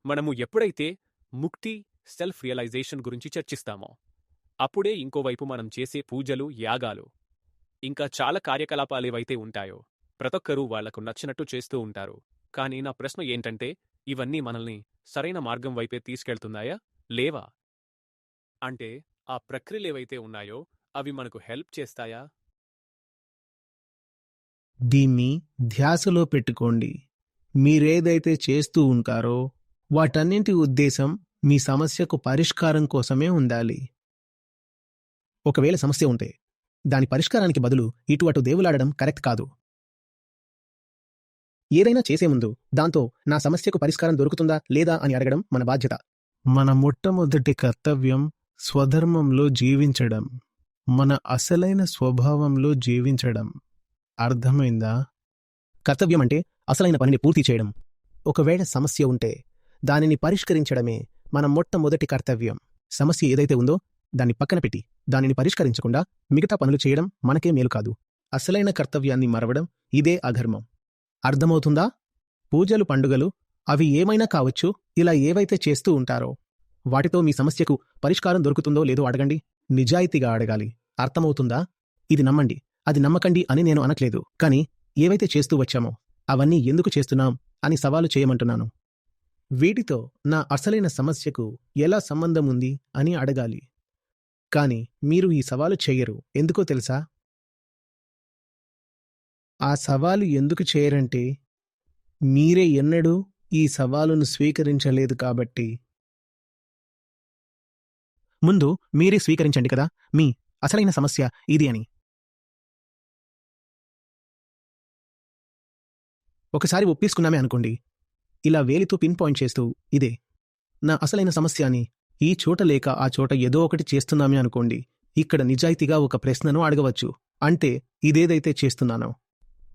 మనము ఎప్పుడైతే ముక్తి, సెల్ఫ్ రియలైజేషన్ గురించి చర్చిస్తామో, అప్పుడే ఇంకోవైపు మనం చేసే పూజలు, యాగాలు, ఇంకా చాలా కార్యకలాపాలేవైతే ఉంటాయో, ప్రతొక్కరూ వాళ్లకు నచ్చినట్టు చేస్తూ ఉంటారు. కానీ నా ప్రశ్న ఏంటంటే, ఇవన్నీ మనల్ని సరైన మార్గం వైపే తీసుకెళ్తున్నాయా? లేవా? అంటే, ఆ ప్రక్రియలేవైతే ఉన్నాయో, అవి మనకు హెల్ప్ చేస్తాయా? దీన్ని ధ్యాసలో పెట్టుకోండి. మీరేదైతే చేస్తూ ఉంటారో వాటన్నింటి ఉద్దేశం మీ సమస్యకు పరిష్కారం కోసమే ఉండాలి. ఒకవేళ సమస్య ఉంటే దాని పరిష్కారానికి బదులు ఇటు అటు దేవులాడడం కరెక్ట్ కాదు. ఏదైనా చేసే ముందు దాంతో నా సమస్యకు పరిష్కారం దొరుకుతుందా లేదా అని అడగడం మన బాధ్యత. మన మొట్టమొదటి కర్తవ్యం స్వధర్మంలో జీవించడం, మన అసలైన స్వభావంలో జీవించడం. అర్థమైందా? కర్తవ్యం అంటే అసలైన పనిని పూర్తి చేయడం. ఒకవేళ సమస్య ఉంటే దానిని పరిష్కరించడమే మన మొట్టమొదటి కర్తవ్యం. సమస్య ఏదైతే ఉందో దాన్ని పక్కన పెట్టి దానిని పరిష్కరించకుండా మిగతా పనులు చేయడం మనకే మేలు కాదు. అసలైన కర్తవ్యాన్ని మరవడం ఇదే అధర్మం. అర్థమవుతుందా? పూజలు, పండుగలు అవి ఏమైనా కావచ్చు. ఇలా ఏవైతే చేస్తూ ఉంటారో వాటితో మీ సమస్యకు పరిష్కారం దొరుకుతుందో లేదో అడగండి. నిజాయితీగా అడగాలి. అర్థమవుతుందా? ఇది నమ్మండి, అది నమ్మకండి అని నేను అనట్లేదు. కానీ ఏవైతే చేస్తూ వచ్చామో అవన్నీ ఎందుకు చేస్తున్నాం అని సవాలు చేయమంటున్నాను. వీటితో నా అసలైన సమస్యకు ఎలా సంబంధం ఉంది అని అడగాలి. కాని మీరు ఈ సవాలు చెయ్యరు. ఎందుకో తెలుసా? ఆ సవాలు ఎందుకు చేయరంటే మీరే ఎన్నడూ ఈ సవాలును స్వీకరించలేదు కాబట్టి. ముందు మీరే స్వీకరించండి కదా మీ అసలైన సమస్య ఇది అని. ఒకసారి ఒప్పేసుకున్నామే అనుకోండి, ఇలా వేలితో పిన్ పాయింట్ చేస్తూ ఇదే నా అసలైన సమస్య అని ఈ చోట లేక ఆ చోట ఏదో ఒకటి చేస్తున్నామే అనుకోండి, ఇక్కడ నిజాయితీగా ఒక ప్రశ్నను అడగవచ్చు. అంటే ఇదేదైతే చేస్తున్నానో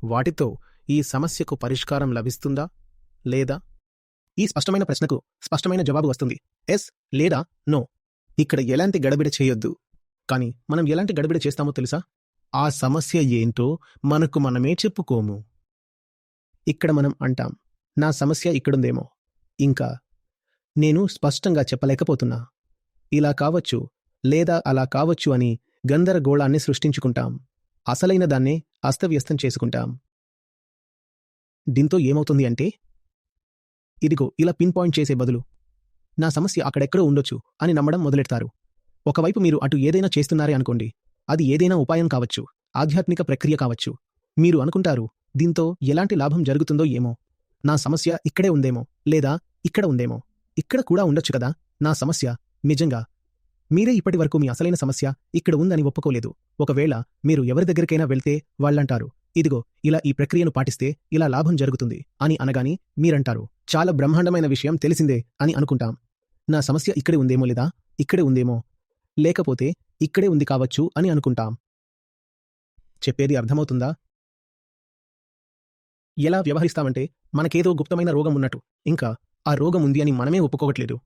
వాటితో ఈ సమస్యకు పరిష్కారం లభిస్తుందా లేదా? ఈ స్పష్టమైన ప్రశ్నకు స్పష్టమైన జవాబు వస్తుంది, ఎస్ లేదా నో. ఇక్కడ ఎలాంటి గడబిడ చేయొద్దు. కాని మనం ఎలాంటి గడబిడ చేస్తామో తెలుసా? ఆ సమస్య ఏంటో మనకు మనమే చెప్పుకోము. ఇక్కడ మనం అంటాం, నా సమస్య ఇక్కడుందేమో, ఇంకా నేను స్పష్టంగా చెప్పలేకపోతున్నా, ఇలా కావచ్చు లేదా అలా కావచ్చు అని గందరగోళాన్ని సృష్టించుకుంటాం. అసలైన దాన్నే అస్తవ్యస్తం చేసుకుంటాం. దీంతో ఏమవుతుంది అంటే, ఇదిగో ఇలా పిన్ పాయింట్ చేసే బదులు నా సమస్య అక్కడెక్కడో ఉండొచ్చు అని నమ్మడం మొదలెడతారు. ఒకవైపు మీరు అటు ఏదైనా చేస్తున్నారే అనుకోండి, అది ఏదైనా ఉపాయం కావచ్చు, ఆధ్యాత్మిక ప్రక్రియ కావచ్చు. మీరు అనుకుంటారు, దీంతో ఎలాంటి లాభం జరుగుతుందో ఏమో, నా సమస్య ఇక్కడే ఉందేమో లేదా ఇక్కడ ఉందేమో, ఇక్కడ కూడా ఉండొచ్చు కదా నా సమస్య. నిజంగా మీరే ఇప్పటి వరకు మీ అసలైన సమస్య ఇక్కడ ఉందని ఒప్పుకోలేదు. ఒకవేళ మీరు ఎవరి దగ్గరికైనా వెళ్తే వాళ్ళంటారు, ఇదిగో ఇలా ఈ ప్రక్రియను పాటిస్తే ఇలా లాభం జరుగుతుంది అని అనగాని మీరంటారు, చాలా బ్రహ్మాండమైన విషయం తెలిసిందే అని అనుకుంటాం. నా సమస్య ఇక్కడే ఉందేమో లేదా ఇక్కడే ఉందేమో, లేకపోతే ఇక్కడే ఉంది కావచ్చు అని అనుకుంటాం. చెప్పేది అర్థమవుతుందా? ఎలా వ్యవహరిస్తామంటే మనకేదో గుప్తమైన రోగం ఉన్నట్టు, ఇంకా ఆ రోగం ఉంది అని మనమే ఒప్పుకోవట్లేదు.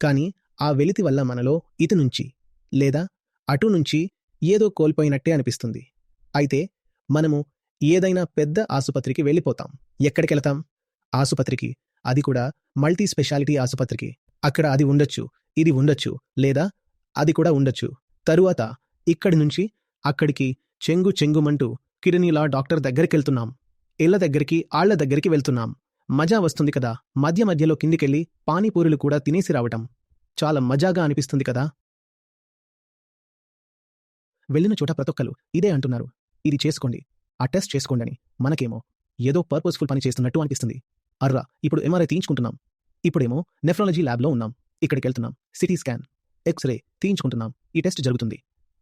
కాని ఆ వెలితి వల్ల మనలో ఇటు నుంచి లేదా అటు నుంచి ఏదో కోల్పోయినట్టే అనిపిస్తుంది. అయితే మనము ఏదైనా పెద్ద ఆసుపత్రికి వెళ్ళిపోతాం. ఎక్కడికెళతాం? ఆసుపత్రికి. అది కూడా మల్టీ స్పెషాలిటీ ఆసుపత్రికి. అక్కడ అది ఉండొచ్చు, ఇది ఉండొచ్చు, లేదా అది కూడా ఉండొచ్చు. తరువాత ఇక్కడి నుంచి అక్కడికి చెంగు చెంగుమంటూ కిడ్నీలా డాక్టర్ దగ్గరికెళ్తున్నాం. ఇళ్ల దగ్గరికి, ఆళ్ల దగ్గరికి వెళ్తున్నాం. మజా వస్తుంది కదా. మధ్య మధ్యలో కిందికెళ్ళి పానీపూరులు కూడా తినేసి రావటం చాలా మజాగా అనిపిస్తుంది కదా. వెళ్ళిన చోట ప్రతొక్కరు ఇదే అంటున్నారు, ఇది చేసుకోండి, ఆ టెస్ట్ చేసుకోండని. మనకేమో ఏదో పర్పస్ఫుల్ పని చేస్తున్నట్టు అనిపిస్తుంది. అర్రా, ఇప్పుడు ఎంఆర్ఐ తీయించుకుంటున్నాం, ఇప్పుడేమో నెఫ్రాలజీ ల్యాబ్లో ఉన్నాం, ఇక్కడికెళ్తున్నాం, సిటీ స్కాన్, ఎక్స్రే తీయించుకుంటున్నాం, ఈ టెస్ట్ జరుగుతుంది,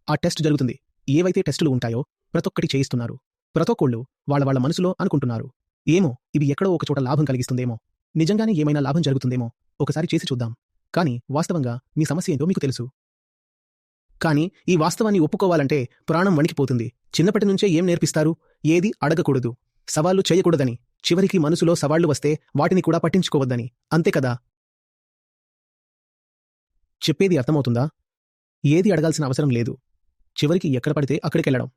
ఆ టెస్ట్ జరుగుతుంది. ఏవైతే టెస్టులు ఉంటాయో ప్రతొక్కటి చేయిస్తున్నారు. ప్రతొక్కళ్ళు వాళ్ళ మనసులో అనుకుంటున్నారు, ఏమో ఇవి ఎక్కడో ఒకచోట లాభం కలిగిస్తుందేమో, నిజంగానే ఏమైనా లాభం జరుగుతుందేమో, ఒకసారి చేసి చూద్దాం. కానీ వాస్తవంగా మీ సమస్య ఏంటో మీకు తెలుసు. కానీ ఈ వాస్తవాన్ని ఒప్పుకోవాలంటే ప్రాణం వణికిపోతుంది. చిన్నప్పటి నుంచే ఏం నేర్పిస్తారు? ఏది అడగకూడదు, సవాళ్లు చేయకూడదని, చివరికి మనసులో సవాళ్లు వస్తే వాటిని కూడా పట్టించుకోవద్దని. అంతే కదా. చెప్పేది అర్థమవుతుందా? ఏది అడగాల్సిన అవసరం లేదు. చివరికి ఎక్కడ పడితే అక్కడికెళ్లడం.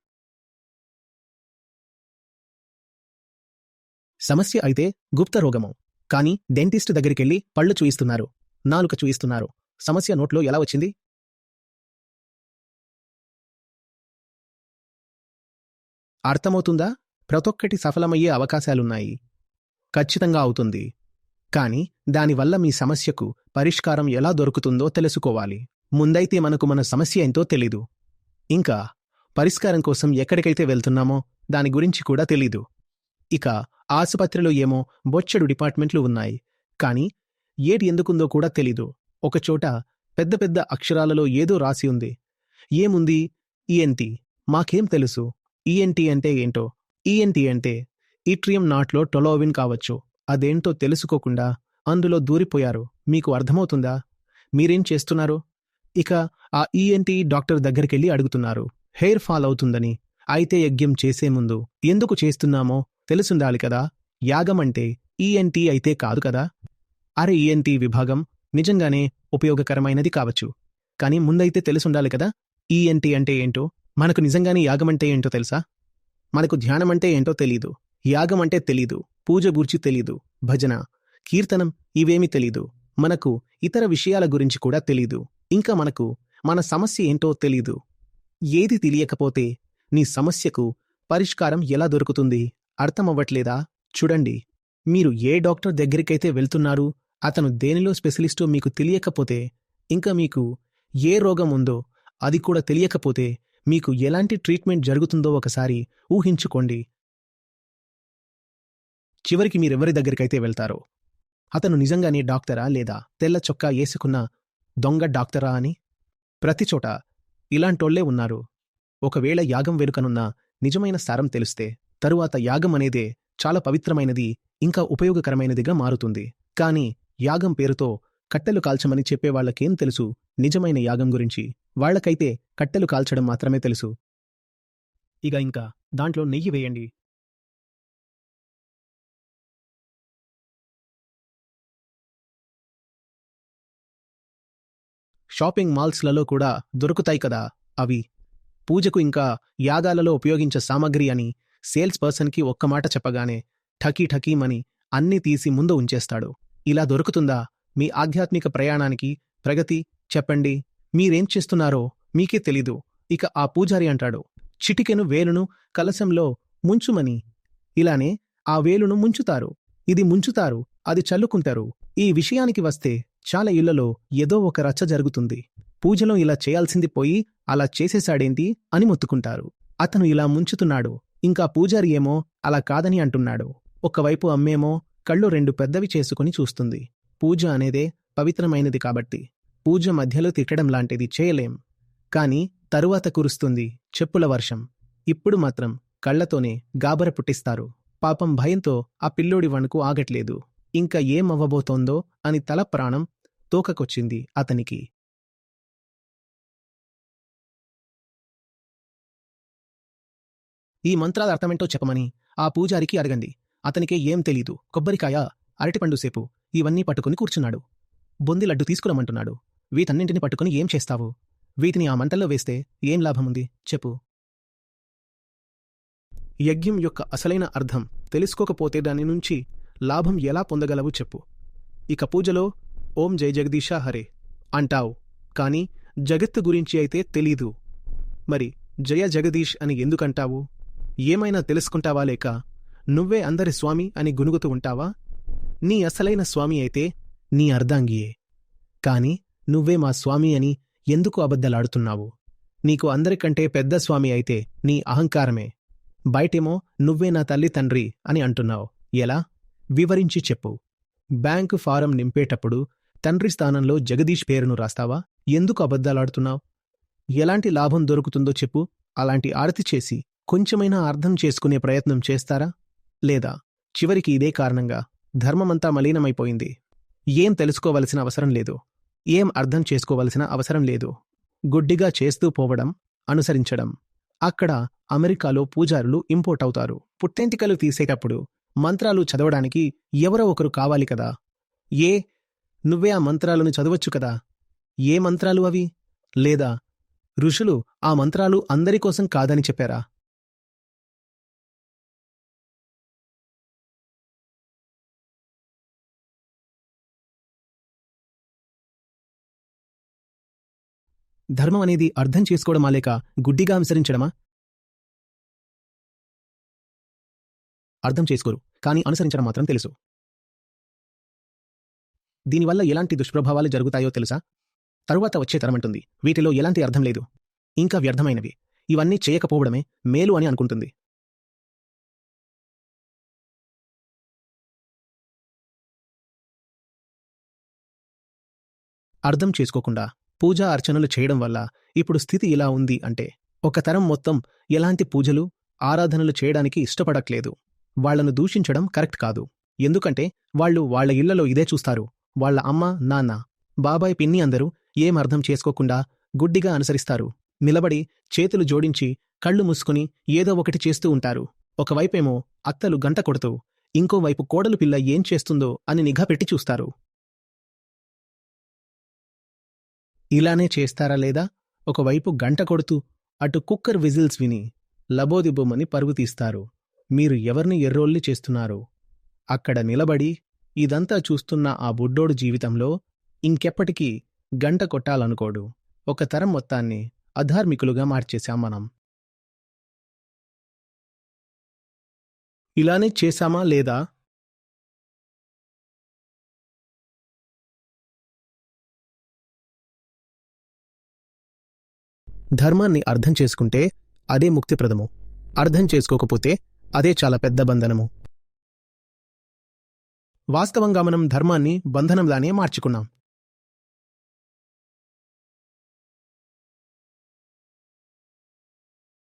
సమస్య అయితే గుప్త రోగమో కానీ డెంటిస్ట్ దగ్గరికెళ్ళి పళ్ళు చూయిస్తున్నారు, నాలుక చూయిస్తున్నారు. సమస్య నోట్లో ఎలా వచ్చింది? అర్థమవుతుందా? ప్రతొక్కటి సఫలమయ్యే అవకాశాలున్నాయి. ఖచ్చితంగా అవుతుంది. కానీ దానివల్ల మీ సమస్యకు పరిష్కారం ఎలా దొరుకుతుందో తెలుసుకోవాలి. ముందైతే మనకు మన సమస్య ఏంటో తెలీదు. ఇంకా పరిష్కారం కోసం ఎక్కడికైతే వెళ్తున్నామో దాని గురించి కూడా తెలీదు. ఇక ఆసుపత్రిలో ఏమో బొచ్చెడు డిపార్ట్మెంట్లు ఉన్నాయి. కానీ ఏటి ఎందుకుందో కూడా తెలీదు. ఒకచోట పెద్ద పెద్ద అక్షరాలలో ఏదో రాసి ఉంది. ఏముంది? ఈఎన్టీ. మాకేం తెలుసు ఈఎన్టీ అంటే ఏంటో? ఈఎన్టీ అంటే ఈట్రియం నాట్లో టొలోవిన్ కావచ్చు. అదేంటో తెలుసుకోకుండా అందులో దూరిపోయారు. మీకు అర్థమవుతుందా? మీరేం చేస్తున్నారు? ఇక ఆ ఈఎన్టీ డాక్టర్ దగ్గరికెళ్ళి అడుగుతున్నారు, హెయిర్ ఫాల్ అవుతుందని. అయితే యజ్ఞం చేసే ముందు ఎందుకు చేస్తున్నామో తెలుసుండాలి కదా. యాగం అంటే ఈఎన్టీ అయితే కాదు కదా. అరే, ఈఎన్టీ విభాగం నిజంగానే ఉపయోగకరమైనది కావచ్చు, కానీ ముందైతే తెలుసుండాలి కదా ఈఎన్టీ అంటే ఏంటో. మనకు నిజంగానే యాగమంటే ఏంటో తెలుసా? మనకు ధ్యానమంటే ఏంటో తెలీదు, యాగం అంటే తెలీదు, పూజ గూర్చి తెలీదు, భజన, కీర్తనం ఇవేమీ తెలీదు. మనకు ఇతర విషయాల గురించి కూడా తెలీదు. ఇంకా మనకు మన సమస్య ఏంటో తెలీదు. ఏది తెలియకపోతే నీ సమస్యకు పరిష్కారం ఎలా దొరుకుతుంది? అర్థమవ్వట్లేదా? చూడండి, మీరు ఏ డాక్టర్ దగ్గరికైతే వెళ్తున్నారు, అతను దేనిలో స్పెషలిస్టో మీకు తెలియకపోతే, ఇంకా మీకు ఏ రోగం ఉందో అది కూడా తెలియకపోతే మీకు ఎలాంటి ట్రీట్మెంట్ జరుగుతుందో ఒకసారి ఊహించుకోండి. చివరికి మీరెవరి దగ్గరికైతే వెళ్తారో అతను నిజంగానే డాక్టరా లేదా తెల్ల చొక్కా వేసుకున్న దొంగ డాక్టరా అని? ప్రతిచోట ఇలాంటోళ్లే ఉన్నారు. ఒకవేళ యాగం వెనుకనున్న నిజమైన సారం తెలిస్తే తరువాత యాగం అనేదే చాలా పవిత్రమైనది, ఇంకా ఉపయోగకరమైనదిగా మారుతుంది. కాని యాగం పేరుతో కట్టెలు కాల్చమని చెప్పేవాళ్లకేం తెలుసు నిజమైన యాగం గురించి? వాళ్లకైతే కట్టెలు కాల్చడం మాత్రమే తెలుసు. ఇంకా దాంట్లో నెయ్యి వేయండి. షాపింగ్ మాల్స్లలో కూడా దొరుకుతాయి కదా అవి. పూజకు ఇంకా యాగాలలో ఉపయోగించే సామగ్రి అని సేల్స్ పర్సన్కి ఒక్క మాట చెప్పగానే ఠకీ ఠకీమని అన్నీ తీసి ముందు ఉంచేస్తాడు. ఇలా దొరుకుతుందా మీ ఆధ్యాత్మిక ప్రయాణానికి ప్రగతి? చెప్పండి, మీరేం చేస్తున్నారో మీకే తెలీదు. ఇక ఆ పూజారి అంటాడు, చిటికెను వేలును కలశంలో ముంచుమని. ఇలానే ఆ వేలును ముంచుతారు, ఇది ముంచుతారు, అది చల్లుకుంటారు. ఈ విషయానికి వస్తే చాలా ఇళ్లలో ఏదో ఒక రచ్చ జరుగుతుంది. పూజలో ఇలా చేయాల్సింది పోయి అలా చేసేశాడేంటి అని మొత్తుకుంటారు. అతను ఇలా ముంచుతున్నాడు, ఇంకా పూజారి ఏమో అలా కాదని అంటున్నాడు. ఒకవైపు అమ్మేమో కళ్ళు రెండు పెద్దవి చేసుకుని చూస్తుంది. పూజ అనేదే పవిత్రమైనది కాబట్టి పూజ మధ్యలో తిట్టడం లాంటిది చేయలేం. కాని తరువాత కురుస్తుంది చెప్పుల వర్షం. ఇప్పుడు మాత్రం కళ్లతోనే గాబర పుట్టిస్తారు. పాపం భయంతో ఆ పిల్లోడి వణుకు ఆగట్లేదు. ఇంకా ఏమవ్వబోతోందో అని తల ప్రాణం తోకకొచ్చింది అతనికి. ఈ మంత్రాల అర్థమేంటో చెప్పమని ఆ పూజారికి అడగండి. అతనికే ఏం తెలీదు. కొబ్బరికాయ, అరటిపండు సేపు ఇవన్నీ పట్టుకుని కూర్చున్నాడు. బొంది లడ్డు తీసుకురమ్మంటున్నాడు. వీటన్నింటిని పట్టుకుని ఏం చేస్తావు? వీటిని ఆ మంటల్లో వేస్తే ఏం లాభముంది చెప్పు? యజ్ఞం యొక్క అసలైన అర్థం తెలుసుకోకపోతే దాని నుంచి లాభం ఎలా పొందగలవు చెప్పు? ఇక పూజలో ఓం జై జగదీశ హరే అంటావు, కాని జగత్తు గురించి అయితే తెలీదు. మరి జయ జగదీష్ అని ఎందుకంటావు? ఏమైనా తెలుసుకుంటావా, లేక నువ్వే అందరి స్వామి అని గునుగుతూ ఉంటావా? నీ అసలైన స్వామి అయితే నీ అర్ధాంగియే. కాని నువ్వే మా స్వామి అని ఎందుకు అబద్ధలాడుతున్నావు? నీకు అందరికంటే పెద్ద స్వామి అయితే నీ అహంకారమే. బయటేమో నువ్వే నా తల్లి తండ్రి అని అంటున్నావు. ఎలా? వివరించి చెప్పు. బ్యాంకు ఫారం నింపేటప్పుడు తండ్రి స్థానంలో జగదీష్ పేరును రాస్తావా? ఎందుకు అబద్ధాలాడుతున్నావు? ఎలాంటి లాభం దొరుకుతుందో చెప్పు. అలాంటి ఆరతి చేసి కొంచెమైనా అర్థం చేసుకునే ప్రయత్నం చేస్తారా? లేదా చివరికి ఇదే కారణంగా ధర్మమంతా మలీనమైపోయింది. ఏం తెలుసుకోవలసిన అవసరం లేదు, ఏం అర్థం చేసుకోవలసిన అవసరం లేదు. గుడ్డిగా చేస్తూ పోవడం, అనుసరించడం. అక్కడ అమెరికాలో పూజారులు ఇంపోర్ట్ అవుతారు. పుట్టెంటికలు తీసేటప్పుడు మంత్రాలు చదవడానికి ఎవరో ఒకరు కావాలి కదా. నువ్వే ఆ మంత్రాలను చదవచ్చు కదా. ఏ మంత్రాలు అవి? లేదా ఋషులు ఆ మంత్రాలు అందరికోసం కాదని చెప్పారా? ధర్మం అనేది అర్థం చేసుకోవడమా లేక గుడ్డిగా అనుసరించడమా? అర్థం చేసుకోరు, కానీ అనుసరించడం మాత్రం తెలుసు. దీనివల్ల ఎలాంటి దుష్ప్రభావాలు జరుగుతాయో తెలుసా? తరువాత వచ్చే తరమంటుంది, వీటిలో ఎలాంటి అర్థం లేదు, ఇంకా వ్యర్థమైనవి, ఇవన్నీ చేయకపోవడమే మేలు అని అనుకుంటుంది. అర్థం చేసుకోకుండా పూజా అర్చనలు చేయడం వల్ల ఇప్పుడు స్థితి ఇలా ఉంది అంటే, ఒక తరం మొత్తం ఎలాంటి పూజలు, ఆరాధనలు చేయడానికి ఇష్టపడట్లేదు. వాళ్లను దూషించడం కరెక్ట్ కాదు. ఎందుకంటే వాళ్ళు వాళ్ళ ఇళ్లలో ఇదే చూస్తారు. వాళ్ళ అమ్మ, నాన్న, బాబాయ్, పిన్ని అందరూ ఏం అర్థం చేసుకోకుండా గుడ్డిగా అనుసరిస్తారు. నిలబడి చేతులు జోడించి కళ్ళు మూసుకుని ఏదో ఒకటి చేస్తూ ఉంటారు. ఒకవైపేమో అత్తలు గంట కొడుతూ, ఇంకోవైపు కోడలు పిల్ల ఏం చేస్తుందో అని నిఘా పెట్టి చూస్తారు. ఇలానే చేస్తారా లేదా? ఒకవైపు గంట కొడుతూ అటు కుక్కర్ విజిల్స్ విని లబోదిబోమని పరుగు తీస్తారు. మీరు ఎవర్ని ఎర్రోల్లి చేస్తున్నారు? అక్కడ నిలబడి ఇదంతా చూస్తున్న ఆ బుడ్డోడు జీవితంలో ఇంకెప్పటికీ గంట కొట్టాలనుకోడు. ఒక తరం మొత్తాన్ని అధార్మికులుగా మార్చేశాం మనం. ఇలానే చేశామా లేదా? ధర్మాన్ని అర్థం చేసుకుంటే అదే ముక్తిప్రదము. అర్థం చేసుకోకపోతే అదే చాలా పెద్ద బంధనము. వాస్తవంగా మనం ధర్మాన్ని బంధనంలానే మార్చుకున్నాం.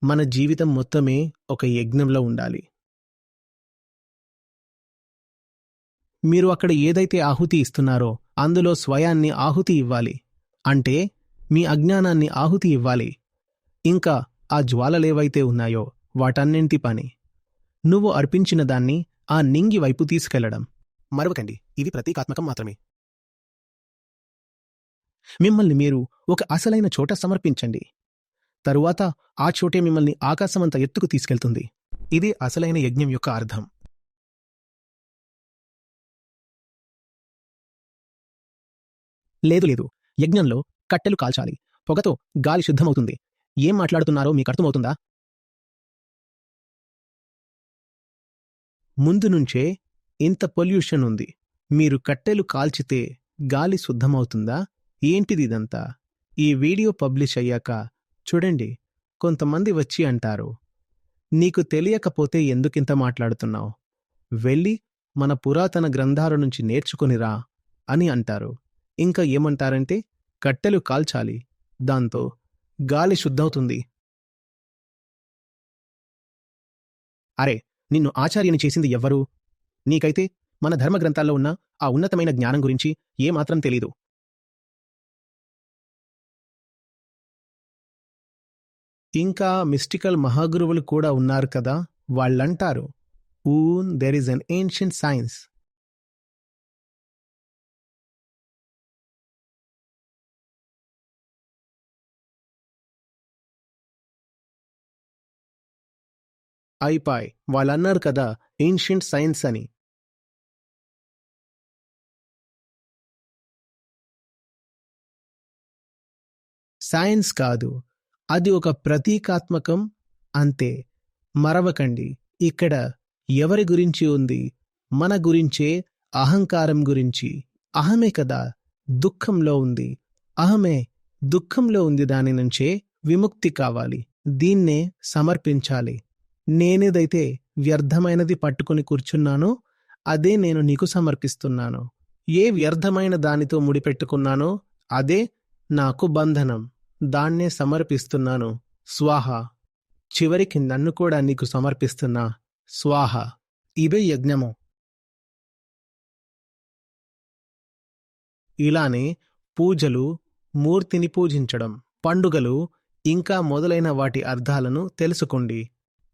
మన జీవితం మొత్తమే ఒక యజ్ఞంలో ఉండాలి. మీరు అక్కడ ఏదైతే ఆహుతి ఇస్తున్నారో అందులో స్వయాన్ని ఆహుతి ఇవ్వాలి. అంటే మీ అజ్ఞానాన్ని ఆహుతి ఇవ్వాలి. ఇంకా ఆ జ్వాలలేవైతే ఉన్నాయో వాటన్నింటి పని నువ్వు అర్పించిన దాన్ని ఆ నింగి వైపు తీసుకెళ్లడం. మరవకండి, ఇది ప్రతీకాత్మకం మాత్రమే. మిమ్మల్ని మీరు ఒక అసలైన చోట సమర్పించండి. తరువాత ఆ చోటే మిమ్మల్ని ఆకాశమంత ఎత్తుకు తీసుకెళ్తుంది. ఇది అసలైన యజ్ఞం యొక్క అర్థం. లేదు లేదు, యజ్ఞంలో కట్టెలు కాల్చాలి, పొగతో గాలి శుద్ధమవుతుంది. ఏం మాట్లాడుతున్నారో మీకర్థమవుతుందా? ముందు నుంచే ఇంత పొల్యూషన్ ఉంది. మీరు కట్టెలు కాల్చితే గాలి శుద్ధమవుతుందా? ఏంటిదిదంతా? ఈ వీడియో పబ్లిష్ అయ్యాక చూడండి, కొంతమంది వచ్చి అంటారు, నీకు తెలియకపోతే ఎందుకింత మాట్లాడుతున్నావు? వెళ్ళి మన పురాతన గ్రంథాల నుంచి నేర్చుకునిరా అని అంటారు. ఇంకా ఏమంటారంటే కట్టెలు కాల్చాలి, దాంతో గాలి శుద్ధవుతుంది. అరే, నిన్ను ఆచార్యని చేసింది ఎవ్వరు? నీకైతే మన ధర్మగ్రంథాల్లో ఉన్న ఆ ఉన్నతమైన జ్ఞానం గురించి ఏమాత్రం తెలీదు. ఇంకా మిస్టికల్ మహాగురువులు కూడా ఉన్నారు కదా, వాళ్ళంటారు, there is an ancient science. అయిపాయ్, వాళ్ళన్నారు కదా ఏన్షియంట్ సైన్స్ అని. సైన్స్ కాదు, అది ఒక ప్రతీకాత్మకం అంతే. మరవకండి, ఇక్కడ ఎవరి గురించి ఉంది? మన గురించే, అహంకారం గురించి. అహమే కదా దుఃఖంలో ఉంది. అహమే దుఃఖంలో ఉంది. దాని నుంచే విముక్తి కావాలి. దీన్నే సమర్పించాలి. నేనేదైతే వ్యర్థమైనది పట్టుకుని కూర్చున్నానో అదే నేను నీకు సమర్పిస్తున్నాను. ఏ వ్యర్థమైన దానితో ముడిపెట్టుకున్నానో అదే నాకు బంధనం. దాన్నే సమర్పిస్తున్నాను. స్వాహ. చివరికి నన్ను కూడా నీకు సమర్పిస్తున్నా. స్వాహ. ఇదే యజ్ఞము. ఇలానే పూజలు, మూర్తిని పూజించడం, పండుగలు ఇంకా మొదలైన వాటి అర్థాలను తెలుసుకోండి.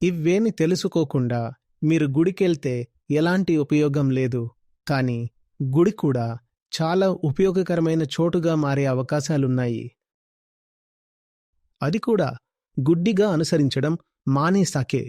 ఇవేమి తెలుసుకోకుండా మీరు గుడికెళ్తే ఎలాంటి ఉపయోగం లేదు. కానీ గుడి కూడా చాలా ఉపయోగకరమైన చోటుగా మారే అవకాశాలున్నాయి. అది కూడా గుడ్డిగా అనుసరించడం మానేసాకే.